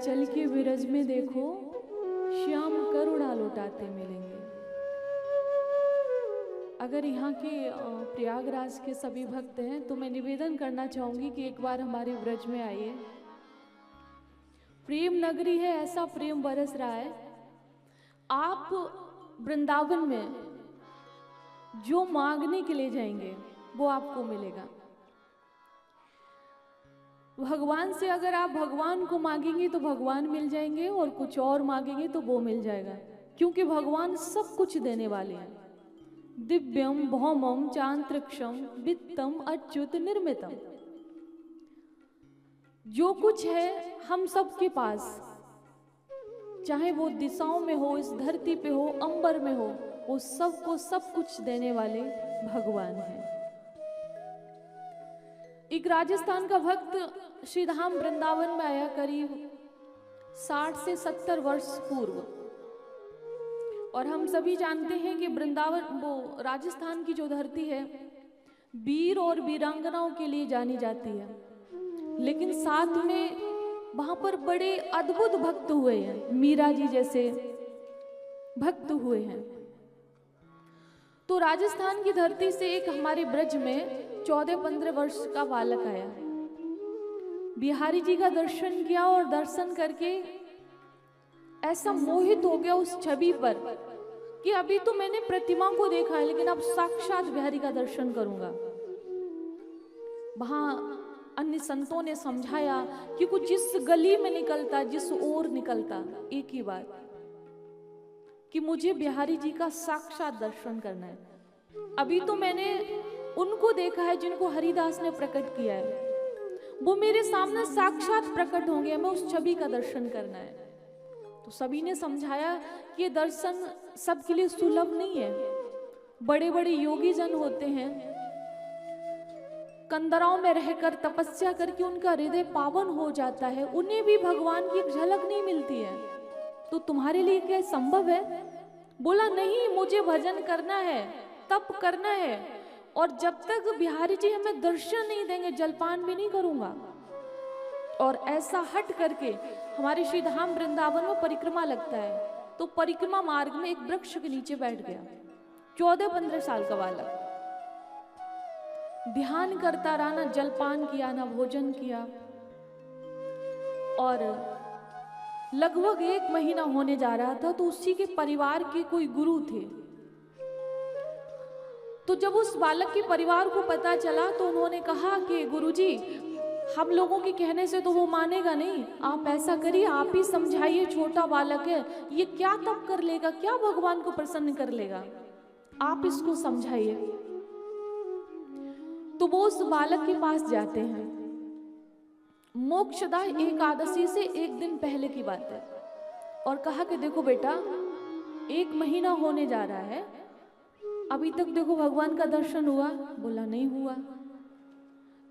चल के विरज में देखो, श्याम करुणा लौटाते मिलेंगे। अगर यहाँ के प्रयागराज के सभी भक्त हैं तो मैं निवेदन करना चाहूंगी कि एक बार हमारे व्रज में आइए। प्रेम नगरी है, ऐसा प्रेम बरस रहा है। आप वृंदावन में जो मांगने के लिए जाएंगे वो आपको मिलेगा। भगवान से अगर आप भगवान को मांगेंगे तो भगवान मिल जाएंगे, और कुछ और मांगेंगे तो वो मिल जाएगा, क्योंकि भगवान सब कुछ देने वाले हैं। दिव्यम भौमम चांत्रक्षम वित्तम अच्युत निर्मितम, जो कुछ है हम सबके पास, चाहे वो दिशाओं में हो, इस धरती पे हो, अंबर में हो, वो सबको सब कुछ देने वाले भगवान हैं। एक राजस्थान का भक्त श्री धाम वृंदावन में आया करीब 60 से 70 वर्ष पूर्व, और हम सभी जानते हैं कि वृंदावन, वो राजस्थान की जो धरती है, वीर और वीरांगनाओं के लिए जानी जाती है, लेकिन साथ में वहां पर बड़े अद्भुत भक्त हुए हैं। मीरा जी जैसे भक्त हुए हैं। तो राजस्थान की धरती से एक हमारे ब्रज में 14-15 वर्ष का बालक आया। बिहारी जी का दर्शन किया और दर्शन करके ऐसा मोहित हो गया उस छवि पर कि अभी तो मैंने प्रतिमा को देखा है, लेकिन अब साक्षात बिहारी का दर्शन करूंगा। वहां अन्य संतों ने समझाया कि कुछ जिस गली में निकलता, जिस ओर निकलता, एक ही बात कि मुझे बिहारी जी का साक्षात दर्शन करना है। अभी तो मैंने उनको देखा है जिनको हरिदास ने प्रकट किया है, वो मेरे सामने साक्षात प्रकट होंगे, हमें उस छवि का दर्शन करना है। तो सभी ने समझाया कि ये दर्शन सबके लिए सुलभ नहीं है। बड़े बड़े योगी जन होते हैं, कंदराओं में रहकर तपस्या करके उनका हृदय पावन हो जाता है, उन्हें भी भगवान की एक झलक नहीं मिलती है। तो तुम्हारे लिए क्या संभव है? बोला नहीं, मुझे भजन करना है, तप करना है, और जब तक बिहारी जी हमें दर्शन नहीं देंगे जलपान भी नहीं करूंगा। और ऐसा हट करके हमारे श्री धाम वृंदावन में परिक्रमा लगता है, तो परिक्रमा मार्ग में एक वृक्ष के नीचे बैठ गया 14-15 साल का बालक। ध्यान करता रहा, ना जलपान किया ना भोजन किया, और लगभग 1 महीना होने जा रहा था। तो उसी के परिवार के कोई गुरु थे। तो जब उस बालक के परिवार को पता चला तो उन्होंने कहा कि गुरुजी, हम लोगों के कहने से तो वो मानेगा नहीं, आप ऐसा करिए, आप ही समझाइए, छोटा बालक है, ये क्या तप कर लेगा, क्या भगवान को प्रसन्न कर लेगा, आप इसको समझाइए। तो वो उस बालक के पास जाते हैं। मोक्षदा एकादशी से 1 दिन पहले की बात है, और कहा कि देखो बेटा, 1 महीना होने जा रहा है, अभी तक देखो भगवान का दर्शन हुआ? बोला नहीं हुआ।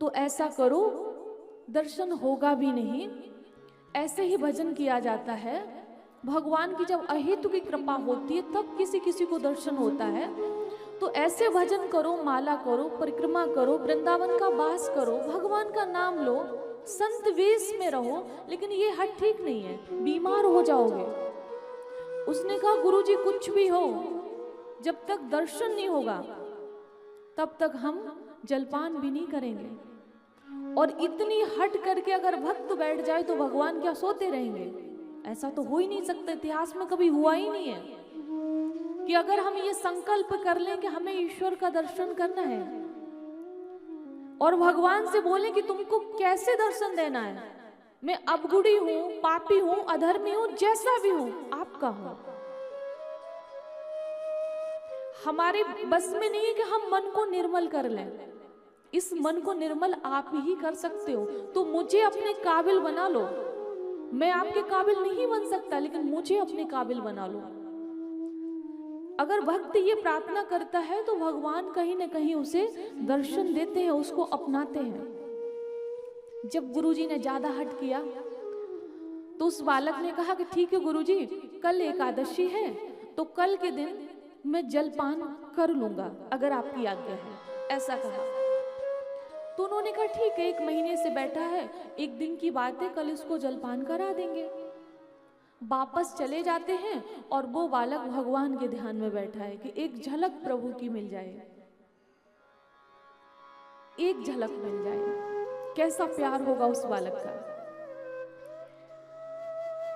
तो ऐसा करो, दर्शन होगा भी नहीं, ऐसे ही भजन किया जाता है। भगवान की जब अहेतु की कृपा होती है तब किसी किसी को दर्शन होता है। तो ऐसे भजन करो, माला करो, परिक्रमा करो, वृंदावन का वास करो, भगवान का नाम लो, संत वेश में रहो, लेकिन ये हट ठीक नहीं है, बीमार हो जाओगे। उसने कहा गुरुजी कुछ भी हो, जब तक दर्शन नहीं होगा तब तक हम जलपान भी नहीं करेंगे। और इतनी हट करके अगर भक्त बैठ जाए तो भगवान क्या सोते रहेंगे? ऐसा तो हो ही नहीं सकता, इतिहास में कभी हुआ ही नहीं है कि अगर हम ये संकल्प कर लें कि हमें ईश्वर का दर्शन करना है और भगवान से बोले कि तुमको कैसे दर्शन देना है, मैं अवगुड़ी हूं, पापी हूं, अधर्मी हूं, जैसा भी हूं, आपका हूं। हमारे बस में नहीं है कि हम मन को निर्मल कर लें, इस मन को निर्मल आप ही कर सकते हो। तो मुझे अपने काबिल बना लो, मैं आपके काबिल नहीं बन सकता, लेकिन मुझे अपने काबिल बना लो। अगर भक्त ये प्रार्थना करता है तो भगवान कहीं ना कहीं उसे दर्शन देते हैं, उसको अपनाते हैं। जब गुरुजी ने ज्यादा हट किया तो उस बालक ने कहा कि ठीक है गुरुजी, कल एकादशी है, तो कल के दिन मैं जलपान कर लूंगा अगर आपकी आज्ञा है, ऐसा कहा। तो उन्होंने कहा ठीक है, 1 महीने से बैठा है, 1 दिन की बात है, कल इसको जलपान करा देंगे। वापस चले जाते हैं और वो बालक भगवान के ध्यान में बैठा है कि एक झलक प्रभु की मिल जाए, एक झलक मिल जाए। कैसा प्यार होगा उस बालक का।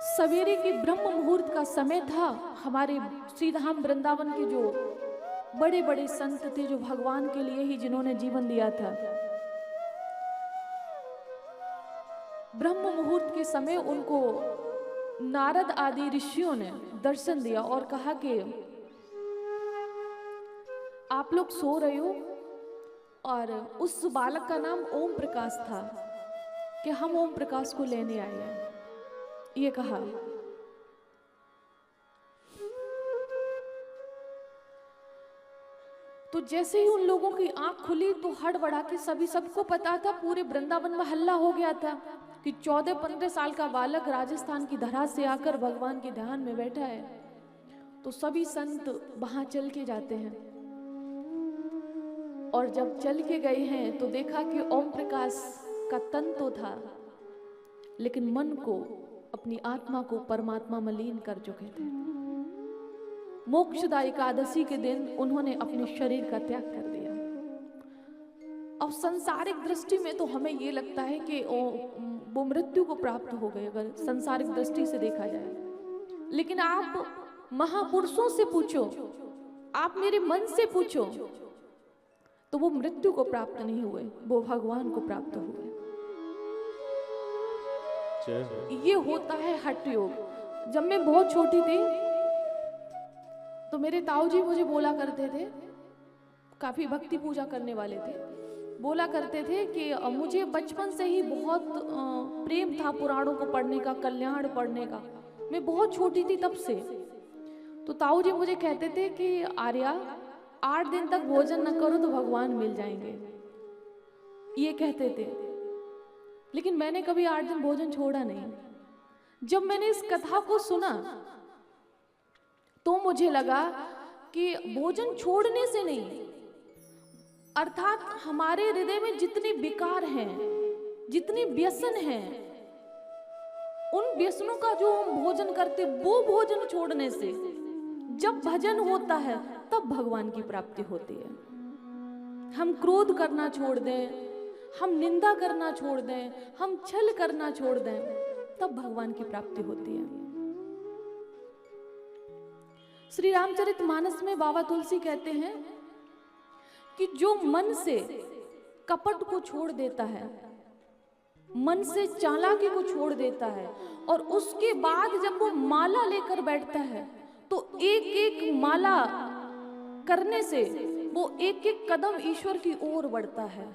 सवेरे की ब्रह्म मुहूर्त का समय था। हमारे श्री धाम वृंदावन के जो बड़े बड़े संत थे, जो भगवान के लिए ही जिन्होंने जीवन दिया था, ब्रह्म मुहूर्त के समय उनको नारद आदि ऋषियों ने दर्शन दिया और कहा कि आप लोग सो रहे हो, और उस बालक का नाम ओम प्रकाश था, कि हम ओम प्रकाश को लेने आए हैं, ये कहा। तो जैसे ही उन लोगों की आंख खुली तो हड़बड़ा के सभी, सबको पता था, पूरे वृंदावन में हल्ला हो गया था कि 14-15 साल का बालक राजस्थान की धरा से आकर भगवान के ध्यान में बैठा है। तो सभी संत वहां चल के जाते हैं, और जब चल के गए हैं तो देखा कि ओम प्रकाश का तन तो था, लेकिन मन को, अपनी आत्मा को परमात्मा में लीन कर चुके थे। मोक्षदा एकादशी के दिन उन्होंने अपने शरीर का त्याग कर दिया। अब सांसारिक दृष्टि में तो हमें ये लगता है कि वो मृत्यु को प्राप्त हो गए, अगर सांसारिक दृष्टि से देखा जाए। लेकिन आप महापुरुषों से पूछो, आप मेरे मन से पूछो, तो वो मृत्यु को प्राप्त नहीं हुए, वो भगवान को प्राप्त हुए। ये होता है हठ योग। जब मैं बहुत छोटी थी तो मेरे ताऊजी मुझे बोला करते थे, काफी भक्ति पूजा करने वाले थे, बोला करते थे कि मुझे बचपन से ही बहुत प्रेम था पुराणों को पढ़ने का, कल्याण पढ़ने का। मैं बहुत छोटी थी तब से। तो ताऊजी मुझे कहते थे कि आर्या, 8 दिन तक भोजन न करो तो भगवान मिल जाएंगे, ये कहते थे। लेकिन मैंने कभी 8 दिन भोजन छोड़ा नहीं। जब मैंने इस कथा को सुना तो मुझे लगा कि भोजन छोड़ने से नहीं, अर्थात हमारे हृदय में जितने विकार हैं, जितने व्यसन हैं, उन व्यसनों का जो हम भोजन करते, वो भोजन छोड़ने से, जब भजन होता है तब भगवान की प्राप्ति होती है। हम क्रोध करना छोड़ दें, हम निंदा करना छोड़ दें, हम छल करना छोड़ दें, तब भगवान की प्राप्ति होती है। श्री रामचरितमानस में बाबा तुलसी कहते हैं कि जो मन से कपट को छोड़ देता है, मन से चालाकी को छोड़ देता है, और उसके बाद जब वो माला लेकर बैठता है तो एक एक माला करने से वो एक एक कदम ईश्वर की ओर बढ़ता है।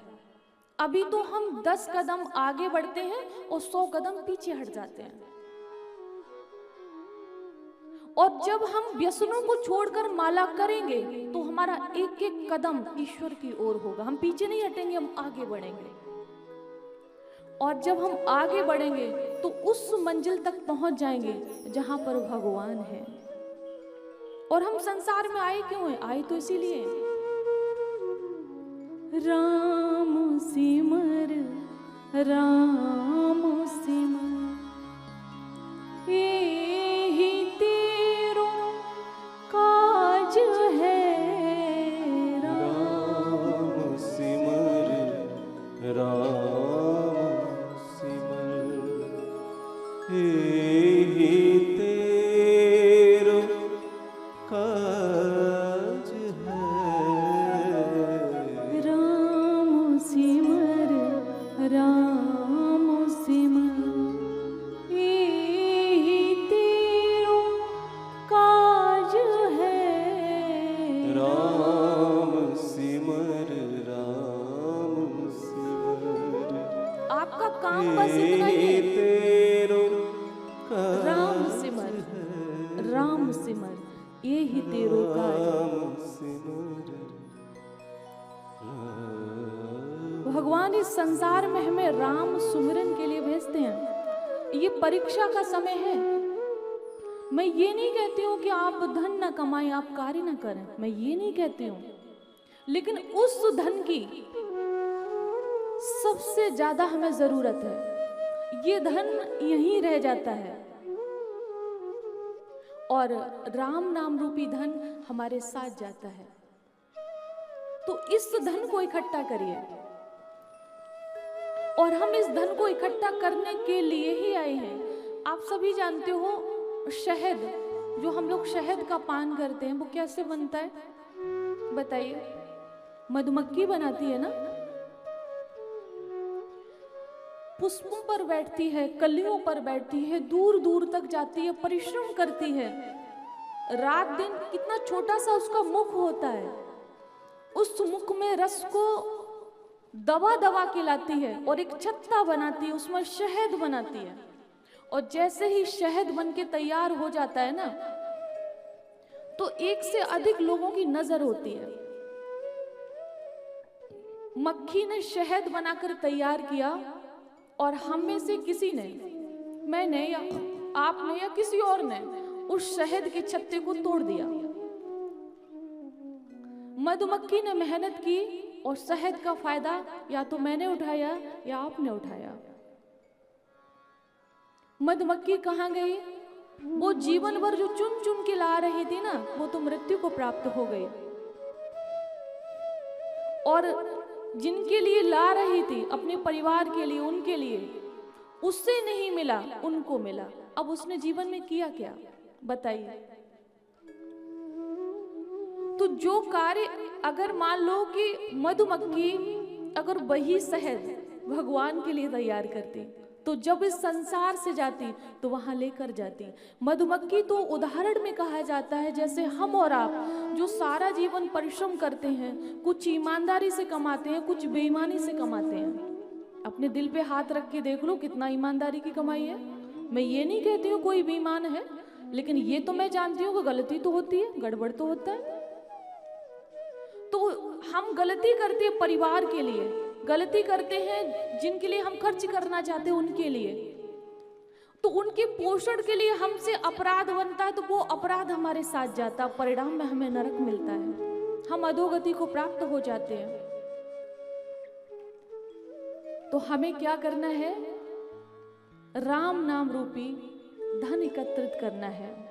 अभी तो हम 10 कदम आगे बढ़ते हैं और 100 कदम पीछे हट जाते हैं। और जब हम व्यसनों को छोड़कर माला करेंगे तो हमारा एक एक कदम ईश्वर की ओर होगा। हम पीछे नहीं हटेंगे, हम आगे बढ़ेंगे। और जब हम आगे बढ़ेंगे तो उस मंजिल तक पहुंच जाएंगे जहां पर भगवान है। और हम संसार में आए क्यों हैं? आए तो इसीलिए, राम सिमर राम सिमर एहि तेरो काज है। राम सिमर एहि तेरो काज है। राम सिमर एहि तेरो काज है। राम सिमर आपका काम बस इतना ही है, तेरो राम सिमर यही तेरो काज। भगवान इस संसार में हमें राम सुमिरन के लिए भेजते हैं। ये परीक्षा का समय है। मैं ये नहीं कहती हूँ कि आप धन न कमाएं, आप कार्य न करें, मैं ये नहीं कहती हूँ। लेकिन उस धन की सबसे ज्यादा हमें जरूरत है। ये धन यहीं रह जाता है। और राम नाम रूपी धन हमारे साथ जाता है। तो इस धन को इकट्ठा करिए, और हम इस धन को इकट्ठा करने के लिए ही आए हैं। आप सभी जानते हो शहद, जो हम लोग शहद का पान करते हैं, वो कैसे बनता है बताइए? मधुमक्खी बनाती है ना, पुष्पों पर बैठती है, कलियों पर बैठती है, दूर दूर तक जाती है, परिश्रम करती है, रात दिन। कितना छोटा सा उसका मुख होता है, उस मुख में रस को दबा दबा के लाती है और एक छत्ता बनाती है, उसमें शहद बनाती है। और जैसे ही शहद बन के तैयार हो जाता है ना, तो एक से अधिक लोगों की नजर होती है। मक्खी ने शहद बनाकर तैयार किया, और हम में से किसी ने, मैंने या आपने या किसी और ने, उस शहद के छत्ते को तोड़ दिया। मधुमक्खी ने मेहनत की और शहद का फायदा या तो मैंने उठाया या आपने उठाया। मधुमक्खी कहाँ गई? वो जीवन भर जो चुन चुन के ला रही थी ना, वो तो मृत्यु को प्राप्त हो गई। और जिनके लिए ला रही थी, अपने परिवार के लिए, उनके लिए, उससे नहीं मिला, उनको मिला। अब उसने जीवन में किया क्या बताइए? तो जो कार्य, अगर मान लो कि मधुमक्खी अगर वही शहद भगवान के लिए तैयार करती, तो जब इस संसार से जाती तो वहां लेकर जाती। मधुमक्खी तो उदाहरण में कहा जाता है, जैसे हम और आप जो सारा जीवन परिश्रम करते हैं, कुछ ईमानदारी से कमाते हैं, कुछ बेईमानी से कमाते हैं। अपने दिल पे हाथ रख के देख लो कितना ईमानदारी की कमाई है। मैं ये नहीं कहती हूँ कोई बेईमान है, लेकिन ये तो मैं जानती हूँ कि गलती तो होती है, गड़बड़ तो होता है। तो हम गलती करते हैं परिवार के लिए, गलती करते हैं जिनके लिए हम खर्च करना चाहते हैं उनके लिए, तो उनके पोषण के लिए हमसे अपराध बनता है, तो वो अपराध हमारे साथ जाता, परिणाम में हमें नरक मिलता है, हम अधोगति को प्राप्त हो जाते हैं। तो हमें क्या करना है? राम नाम रूपी धन एकत्रित करना है।